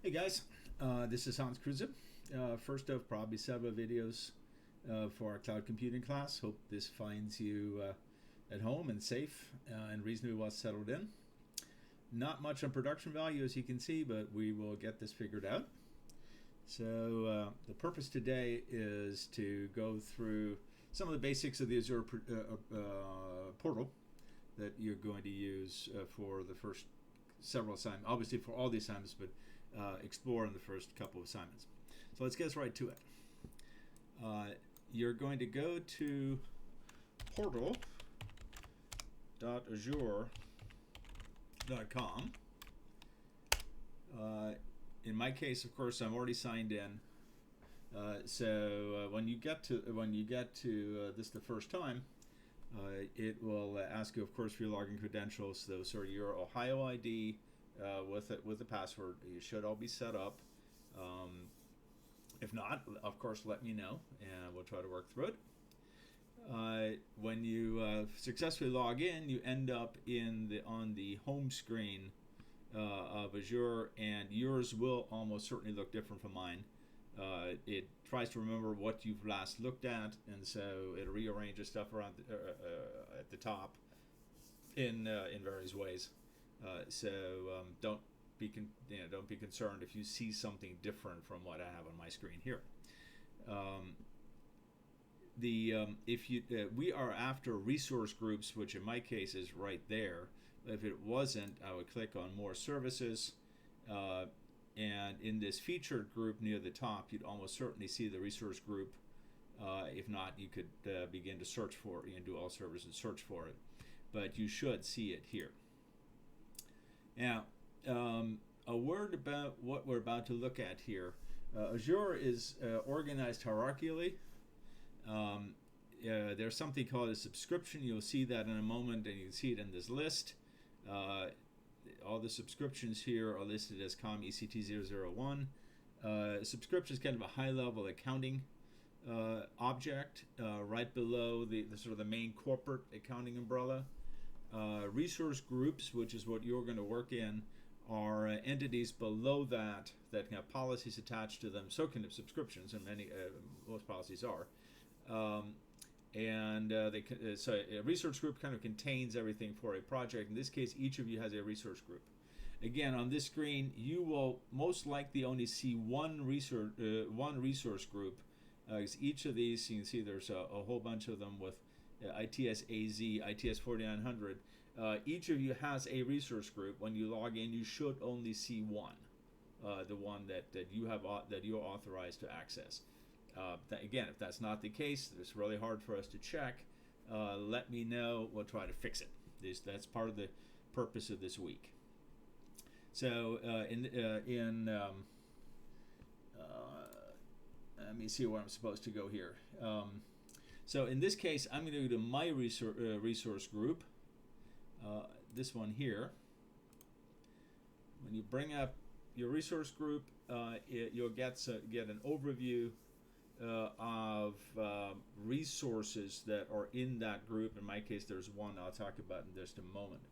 Hey guys, this is Hans Kruse. First of probably several videos for our cloud computing class. Hope this finds you at home and safe and reasonably well settled in. Not much on production value as you can see, but we will get this figured out. So the purpose today is to go through some of the basics of the Azure portal that you're going to use for the first several assignments, obviously for all the assignments, but explore in the first couple of assignments. So let's get right to it. You're going to go to portal.azure.com. In my case, of course, I'm already signed in. So when you get to this the first time, it will ask you, of course, for your login credentials. Those are your Ohio ID with the password. You should all be set up. If not, of course, let me know, and we'll try to work through it. When you successfully log in, you end up on the home screen of Azure, and yours will almost certainly look different from mine. It tries to remember what you've last looked at, and so it rearranges stuff around at the top in various ways. So don't be concerned if you see something different from what I have on my screen here. We are after resource groups, which in my case is right there. If it wasn't, I would click on more services. And in this featured group near the top, you'd almost certainly see the resource group. If not, you could begin to search for it and do all services, search for it. But you should see it here. Now, a word about what we're about to look at here. Azure is organized hierarchically. There's something called a subscription. You'll see that in a moment, and you can see it in this list. All the subscriptions here are listed as COM ECT001. Subscription is kind of a high-level accounting object right below the sort of the main corporate accounting umbrella. Resource groups, which is what you're going to work in, are entities below that have policies attached to them. So can subscriptions, and most policies are. So a research group kind of contains everything for a project. In this case, each of you has a research group. Again, on this screen, you will most likely only see one resource group. Because each of these, you can see there's a whole bunch of them with ITS AZ, ITS 4900. Each of you has a resource group. When you log in, you should only see one, the one that you're authorized to access. Again, if that's not the case, it's really hard for us to check. Let me know. We'll try to fix it. That's part of the purpose of this week. So let me see where I'm supposed to go here. So in this case, I'm going to go to my resource group. This one here. When you bring up your resource group, you'll get an overview of resources that are in that group. In my case, there's one I'll talk about in just a moment.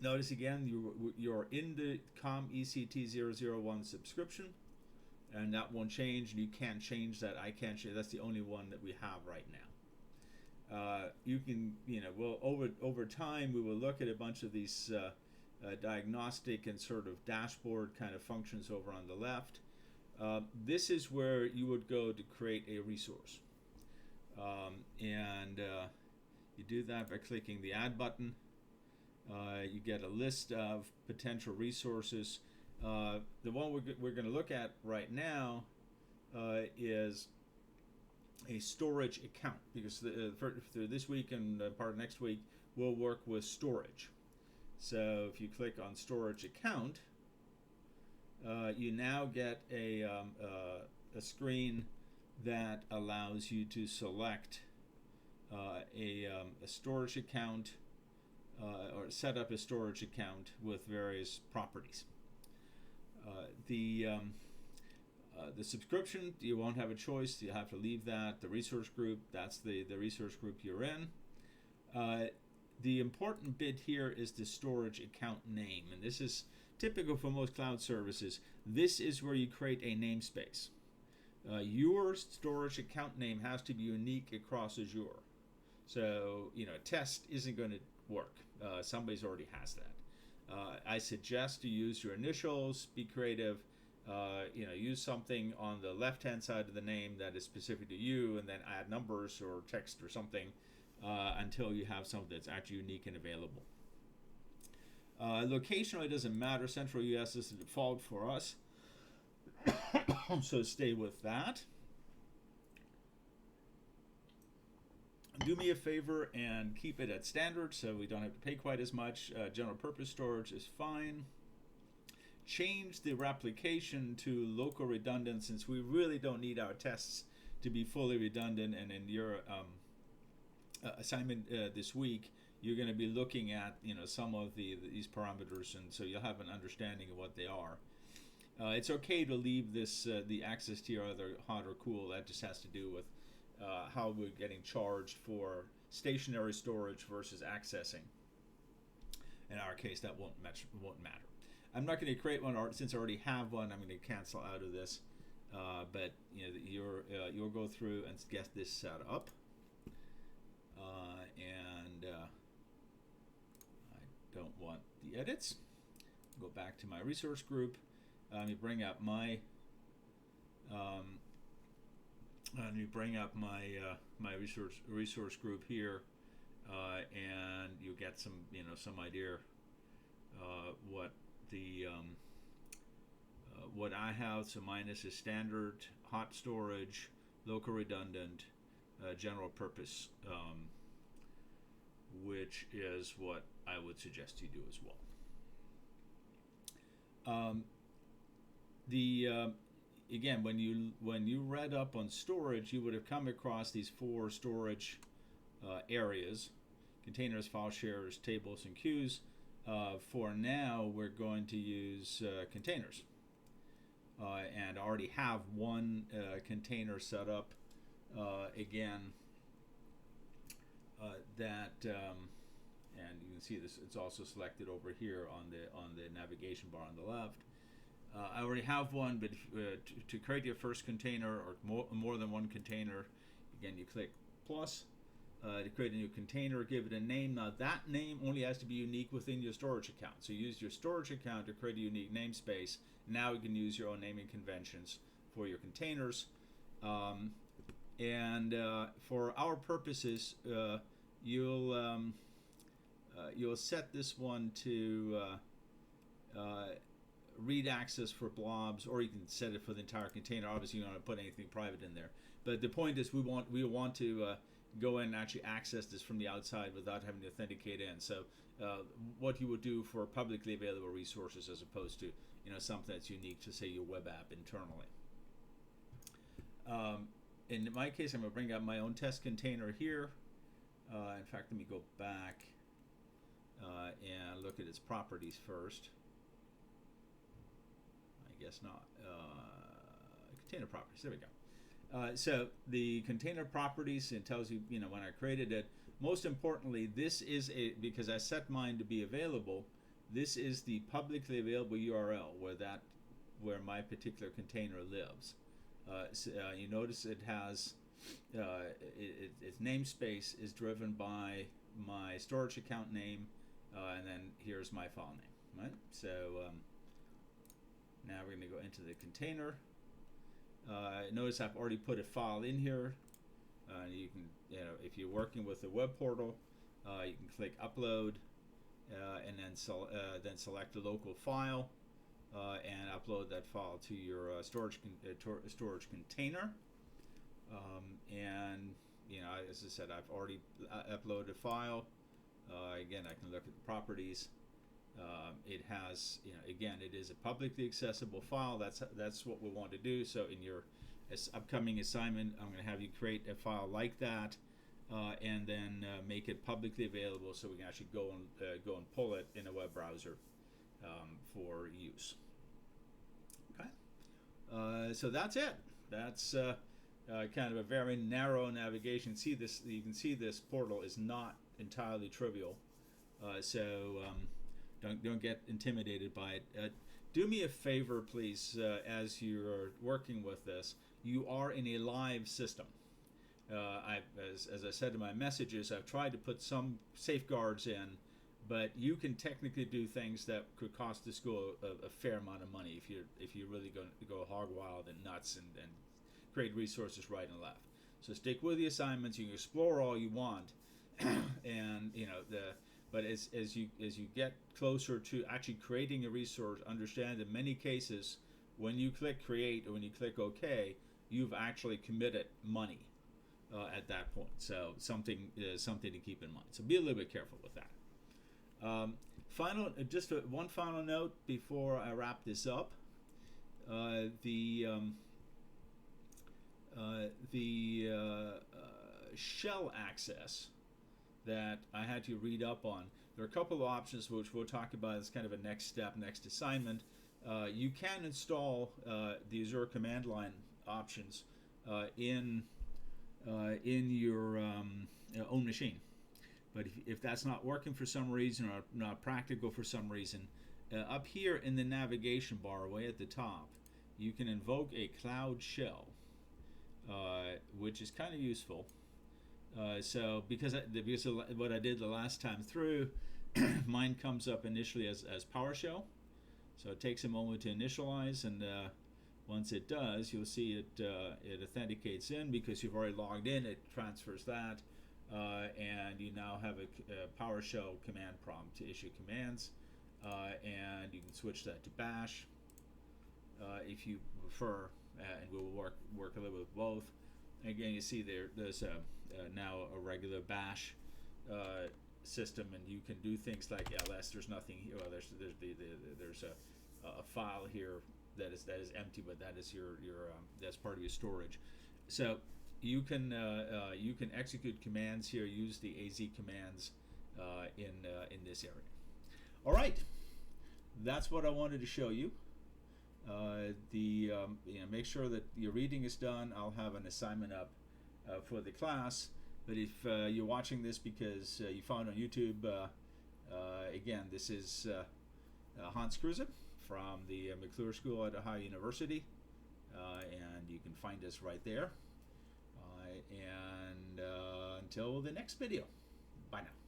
Notice again, you're in the COM ECT001 subscription, and that won't change, and you can't change that. I can't change. That's the only one that we have right now. You can, over time, we will look at a bunch of these diagnostic and sort of dashboard kind of functions over on the left. This is where you would go to create a resource. You do that by clicking the Add button. You get a list of potential resources. The one we're going to look at right now is a storage account, because through this week and part of next week, we'll work with storage. So if you click on Storage Account, you now get a screen that allows you to select a storage account or set up a storage account with various properties. The subscription, you won't have a choice. You have to leave that. The resource group, that's the resource group you're in. The important bit here is the storage account name, and this is typical for most cloud services, this is where you create a namespace. Your storage account name has to be unique across Azure. So, test isn't going to work. Somebody's already has that. I suggest you use your initials, be creative, use something on the left-hand side of the name that is specific to you, and then add numbers or text or something until you have something that's actually unique and available. Locationally, it doesn't matter. Central US is the default for us. So stay with that. Do me a favor and keep it at standard so we don't have to pay quite as much. General purpose storage is fine. Change the replication to local redundant, since we really don't need our tests to be fully redundant. And in your assignment this week, you're going to be looking at some of these parameters, and so you'll have an understanding of what they are. It's okay to leave this the access tier either hot or cool. That just has to do with how we're getting charged for stationary storage versus accessing. In our case, that won't matter. I'm not going to create one since I already have one. I'm going to cancel out of this, but you'll go through and get this set up, and I don't want the edits. Go back to my resource group. Let me bring up my my resource group here, and you get some idea what the what I have. So minus is standard, hot storage, local redundant, general purpose, which is what I would suggest you do as well. Again, when you read up on storage, you would have come across these 4 storage areas: containers, file shares, tables, and queues. For now, we're going to use containers, and already have one container set up. And you can see this. It's also selected over here on the navigation bar on the left. I already have one, but to create your first container or more than one container, again, you click plus to create a new container, give it a name. Now that name only has to be unique within your storage account. So use your storage account to create a unique namespace. Now you can use your own naming conventions for your containers. For our purposes, you'll set this one to read access for blobs, or you can set it for the entire container. Obviously, you don't want to put anything private in there. But the point is, we want to go in and actually access this from the outside without having to authenticate in. So, what you would do for publicly available resources, as opposed to something that's unique to, say, your web app internally. In my case, I'm going to bring up my own test container here. In fact, let me go back and look at its properties first. I guess not. Container properties. There we go. So the container properties, it tells you, when I created it. Most importantly, this is because I set mine to be available. This is the publicly available URL where my particular container lives. You notice it has its namespace is driven by my storage account name, and then here's my file name. Right. So now we're going to go into the container. Notice I've already put a file in here. You can, if you're working with a web portal, you can click upload, and then select a local file, and upload that file to your storage container. As I said, I've already uploaded a file. Again, I can look at the properties. It has, again, it is a publicly accessible file. That's what we want to do. So in your upcoming assignment, I'm going to have you create a file like that, and then make it publicly available so we can actually go and pull it in a web browser for use. Okay. So that's it. That's kind of a very narrow navigation. You can see this portal is not entirely trivial. Don't get intimidated by it. Do me a favor, please, as you're working with this. You are in a live system. As I said in my messages, I've tried to put some safeguards in, but you can technically do things that could cost the school a fair amount of money if you're really going to go hog wild and nuts and create resources right and left. So stick with the assignments. You can explore all you want, and but as you get closer to actually creating a resource, understand in many cases when you click create or when you click OK, you've actually committed money at that point. So something to keep in mind. So be a little bit careful with that. One final note before I wrap this up. The shell access that I had to read up on. There are a couple of options which we'll talk about as kind of a next step, next assignment. You can install the Azure command line options in your own machine. But if that's not working for some reason or not practical for some reason, up here in the navigation bar way at the top, you can invoke a cloud shell, which is kind of useful. So because of what I did the last time through, mine comes up initially as PowerShell. So it takes a moment to initialize, and once it does, you'll see it authenticates in because you've already logged in. It transfers that. And you now have a PowerShell command prompt to issue commands, and you can switch that to Bash if you prefer, and we'll work a little bit with both. Again, you see there's now a regular Bash system, and you can do things like ls. There's nothing here. Well, there's a file here that is empty, but that is your that's part of your storage. So you can execute commands here. Use the AZ commands in this area. All right, that's what I wanted to show you. Make sure that your reading is done. I'll have an assignment up for the class. But if you're watching this because you found it on YouTube, again, this is Hans Kruse from the McClure School at Ohio University, and you can find us right there. And until the next video, bye now.